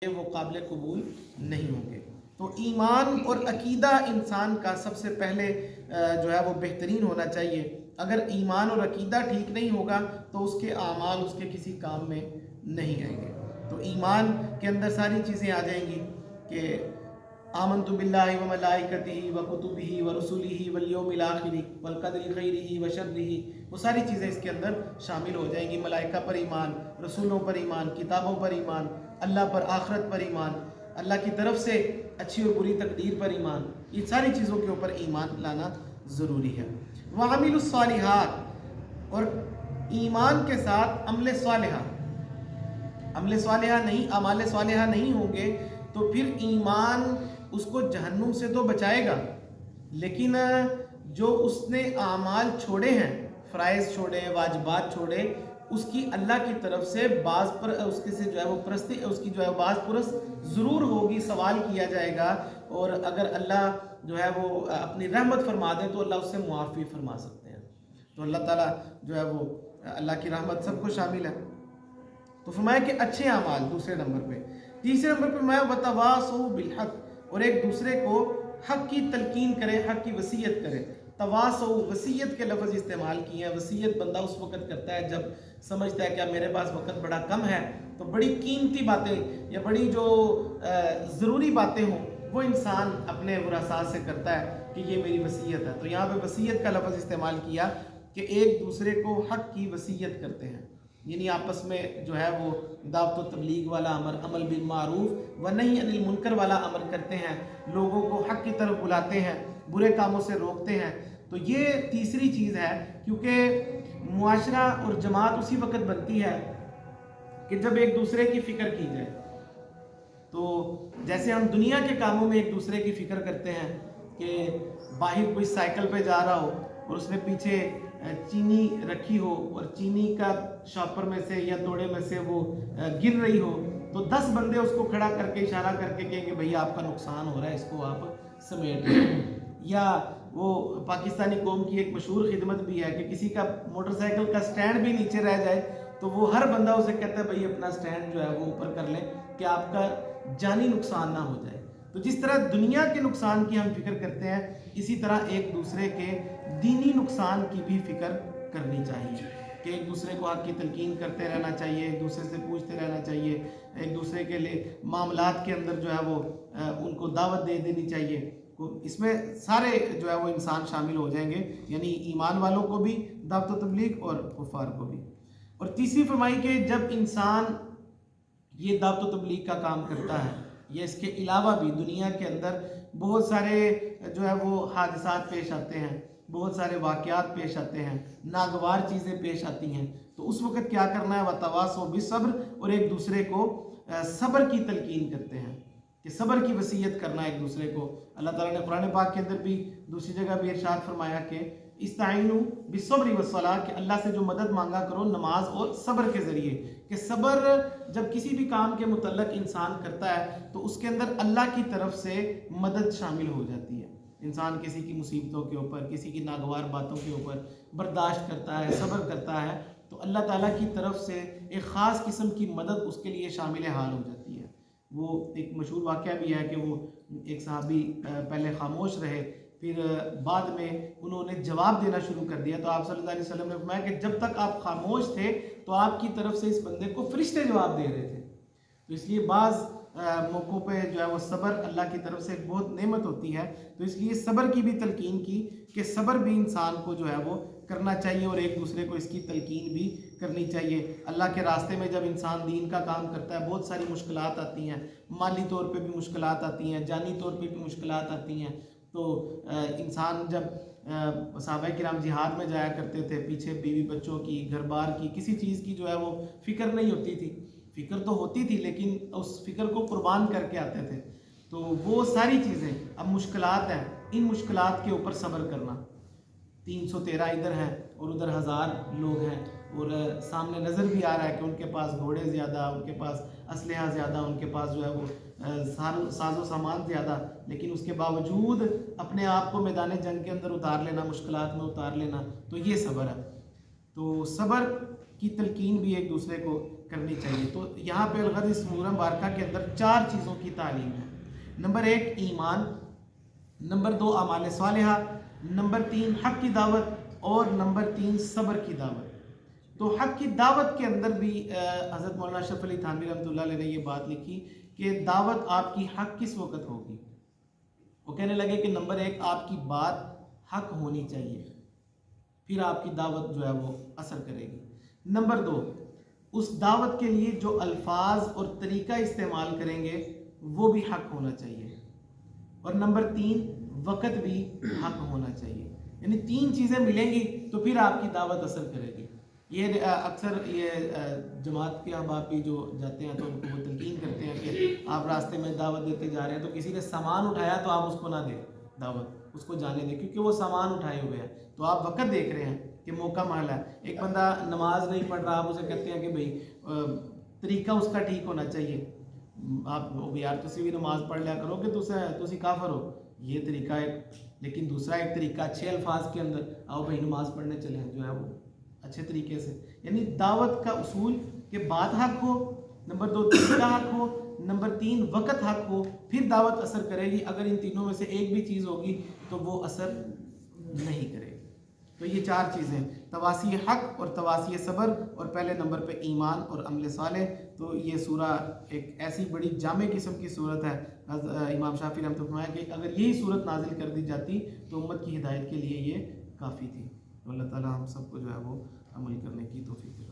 وہ قابل قبول نہیں ہوں گے۔ تو ایمان اور عقیدہ انسان کا سب سے پہلے جو ہے وہ بہترین ہونا چاہیے۔ اگر ایمان اور عقیدہ ٹھیک نہیں ہوگا تو اس کے اعمال اس کے کسی کام میں نہیں آئیں گے۔ تو ایمان کے اندر ساری چیزیں آ جائیں گی کہ آمنت باللہ و ملائکتہ و کتبہ و رسلہ والیوم الآخر والقدر خیرہ و شرہ، وہ ساری چیزیں اس کے اندر شامل ہو جائیں گی۔ ملائکہ پر ایمان، رسولوں پر ایمان، کتابوں پر ایمان، اللہ پر، آخرت پر ایمان، اللہ کی طرف سے اچھی اور بری تقدیر پر ایمان، یہ ساری چیزوں کے اوپر ایمان لانا ضروری ہے۔ وعملوا الصالحات، اور ایمان کے ساتھ عمل صالحہ، عمل صالحہ نہیں، اعمال صالحہ نہیں ہوں گے تو پھر ایمان اس کو جہنم سے تو بچائے گا، لیکن جو اس نے اعمال چھوڑے ہیں، فرائض چھوڑے، واجبات چھوڑے، اس کی اللہ کی طرف سے اس کے سے جو ہے وہ پرستی، اس کی جو ہے باز پرس ضرور ہوگی، سوال کیا جائے گا، اور اگر اللہ جو ہے وہ اپنی رحمت فرما دے تو اللہ اس سے معافی فرما سکتے ہیں۔ تو اللہ تعالیٰ جو ہے وہ اللہ کی رحمت سب کو شامل ہے۔ تو فرمایا کہ اچھے اعمال دوسرے نمبر پہ۔ تیسرے نمبر پہ میں وتواصوا بالحق، اور ایک دوسرے کو حق کی تلقین کرے، حق کی وصیت کرے۔ تواصوا، وصیت کے لفظ استعمال کیے ہیں۔ وصیت بندہ اس وقت کرتا ہے جب سمجھتا ہے کہ اب میرے پاس وقت بڑا کم ہے، تو بڑی قیمتی باتیں یا بڑی جو ضروری باتیں ہوں وہ انسان اپنے ورثاء سے کرتا ہے کہ یہ میری وصیت ہے۔ تو یہاں پہ وصیت کا لفظ استعمال کیا کہ ایک دوسرے کو حق کی وصیت کرتے ہیں، یعنی آپس میں جو ہے وہ دعوت و تبلیغ والا امر، عمل بالمعروف و نہی عن المنکر والا امر کرتے ہیں، لوگوں کو حق کی طرف بلاتے ہیں، برے کاموں سے روکتے ہیں۔ تو یہ تیسری چیز ہے، کیونکہ معاشرہ اور جماعت اسی وقت بنتی ہے کہ جب ایک دوسرے کی فکر کی جائے۔ تو جیسے ہم دنیا کے کاموں میں ایک دوسرے کی فکر کرتے ہیں کہ باہر کوئی سائیکل پہ جا رہا ہو اور اس نے پیچھے چینی رکھی ہو اور چینی کا شاپر میں سے یا توڑے میں سے وہ گر رہی ہو، تو 10 بندے اس کو کھڑا کر کے اشارہ کر کے کہیں گے بھئی آپ کا نقصان ہو رہا ہے، اس کو آپ سمیٹ لیں۔ یا وہ پاکستانی قوم کی ایک مشہور خدمت بھی ہے کہ کسی کا موٹر سائیکل کا سٹینڈ بھی نیچے رہ جائے تو وہ ہر بندہ اسے کہتا ہے بھئی اپنا سٹینڈ جو ہے وہ اوپر کر لیں کہ آپ کا جانی نقصان نہ ہو جائے۔ تو جس طرح دنیا کے نقصان کی ہم فکر کرتے ہیں، اسی طرح ایک دوسرے کے دینی نقصان کی بھی فکر کرنی چاہیے کہ ایک دوسرے کو حق کی تلقین کرتے رہنا چاہیے، ایک دوسرے سے پوچھتے رہنا چاہیے، ایک دوسرے کے لیے معاملات کے اندر جو ہے وہ ان کو دعوت دے دینی چاہیے۔ اس میں سارے جو ہے وہ انسان شامل ہو جائیں گے، یعنی ایمان والوں کو بھی دعوت و تبلیغ اور کفار کو بھی۔ اور تیسری فرمائی کہ جب انسان یہ دعوت و تبلیغ کا کام کرتا ہے، یا اس کے علاوہ بھی دنیا کے اندر بہت سارے جو ہے وہ حادثات پیش آتے ہیں، بہت سارے واقعات پیش آتے ہیں، ناگوار چیزیں پیش آتی ہیں، تو اس وقت کیا کرنا ہے؟ وتواصوا بالصبر، اور ایک دوسرے کو صبر کی تلقین کرتے ہیں کہ صبر کی وصیت کرنا ایک دوسرے کو۔ اللہ تعالیٰ نے قرآن پاک کے اندر بھی دوسری جگہ بھی ارشاد فرمایا کہ استعینوا بالصبر والصلاۃ، کہ اللہ سے جو مدد مانگا کرو نماز اور صبر کے ذریعے۔ کہ صبر جب کسی بھی کام کے متعلق انسان کرتا ہے تو اس کے اندر اللہ کی طرف سے مدد شامل ہو جاتی ہے۔ انسان کسی کی مصیبتوں کے اوپر، کسی کی ناگوار باتوں کے اوپر برداشت کرتا ہے، صبر کرتا ہے، تو اللہ تعالیٰ کی طرف سے ایک خاص قسم کی مدد اس کے لیے شامل حال ہو جاتی ہے۔ وہ ایک مشہور واقعہ بھی ہے کہ وہ ایک صحابی پہلے خاموش رہے، پھر بعد میں انہوں نے جواب دینا شروع کر دیا، تو آپ صلی اللہ علیہ وسلم نے فرمایا کہ جب تک آپ خاموش تھے تو آپ کی طرف سے اس بندے کو فرشتے جواب دے رہے تھے۔ تو اس لیے بعض موقعوں پہ جو ہے وہ صبر اللہ کی طرف سے ایک بہت نعمت ہوتی ہے، تو اس لیے صبر کی بھی تلقین کی کہ صبر بھی انسان کو جو ہے وہ کرنا چاہیے، اور ایک دوسرے کو اس کی تلقین بھی کرنی چاہیے۔ اللہ کے راستے میں جب انسان دین کا کام کرتا ہے بہت ساری مشکلات آتی ہیں، مالی طور پہ بھی مشکلات آتی ہیں، جانی طور پہ بھی مشکلات آتی ہیں۔ تو انسان جب صحابہ کرام جہاد میں جایا کرتے تھے، پیچھے بیوی بچوں کی، گھر بار کی، کسی چیز کی جو ہے وہ فکر نہیں ہوتی تھی، فکر تو ہوتی تھی لیکن اس فکر کو قربان کر کے آتے تھے۔ تو وہ ساری چیزیں اب مشکلات ہیں، ان مشکلات کے اوپر صبر کرنا۔ 313 ادھر ہیں اور ادھر 1000 لوگ ہیں، اور سامنے نظر بھی آ رہا ہے کہ ان کے پاس گھوڑے زیادہ، ان کے پاس اسلحہ زیادہ، ان کے پاس جو ہے وہ ساز و سامان زیادہ، لیکن اس کے باوجود اپنے آپ کو میدان جنگ کے اندر اتار لینا، مشکلات میں اتار لینا، تو یہ صبر ہے۔ تو صبر کی تلقین بھی ایک دوسرے کو کرنی چاہیے. تو یہاں پہ الغرض اس سورہ مبارکہ کے اندر 4 چیزوں کی تعلیم ہے. نمبر 1 ایمان، نمبر 2 اعمال صالحہ، نمبر 3 حق کی دعوت، اور نمبر 3 صبر کی دعوت. تو حق کی دعوت کے اندر بھی حضرت مولانا اشرف علی تھانوی رحمۃ اللہ علیہ نے یہ بات لکھی کہ دعوت آپ کی حق کس وقت ہوگی. وہ کہنے لگے کہ نمبر 1 آپ کی بات حق ہونی چاہیے، پھر آپ کی دعوت جو ہے وہ اثر کرے گی. نمبر 2 اس دعوت کے لیے جو الفاظ اور طریقہ استعمال کریں گے وہ بھی حق ہونا چاہیے. اور نمبر 3 وقت بھی حق ہونا چاہیے. یعنی 3 چیزیں ملیں گی تو پھر آپ کی دعوت اثر کرے گی. یہ اکثر یہ جماعت کے احباب بھی جو جاتے ہیں تو ان کو وہ تلقین کرتے ہیں کہ آپ راستے میں دعوت دیتے جا رہے ہیں تو کسی نے سامان اٹھایا تو آپ اس کو نہ دیں دعوت, اس کو جانے دیں, کیونکہ وہ سامان اٹھائے ہوئے ہیں. تو آپ وقت دیکھ رہے ہیں کہ موقع محل ہے. ایک بندہ نماز نہیں پڑھ رہا, آپ اسے کہتے ہیں کہ بھائی طریقہ اس کا ٹھیک ہونا چاہیے, آپ یار تسی بھی نماز پڑھ لیا کرو کہ تسی کافر ہو, یہ طریقہ ہے. لیکن دوسرا ایک طریقہ اچھے الفاظ کے اندر آؤ بھائی نماز پڑھنے چلیں, جو ہے وہ اچھے طریقے سے. یعنی دعوت کا اصول کہ بات حق ہو, نمبر 2 طریقہ حق ہو, نمبر 3 وقت حق ہو, پھر دعوت اثر کرے گی. اگر ان تینوں میں سے ایک بھی چیز ہوگی تو وہ اثر نہیں کرے گی. تو یہ 4 چیزیں, تواسی حق اور تواسی صبر, اور پہلے نمبر پہ ایمان اور عمل صالح. تو یہ سورہ ایک ایسی بڑی جامع قسم کی صورت ہے. امام شافعی رحمۃ اللہ علیہ کہ اگر یہی صورت نازل کر دی جاتی تو امت کی ہدایت کے لیے یہ کافی تھی. تو اللہ تعالیٰ ہم سب کو جو ہے وہ عمل کرنے کی توفیق دے.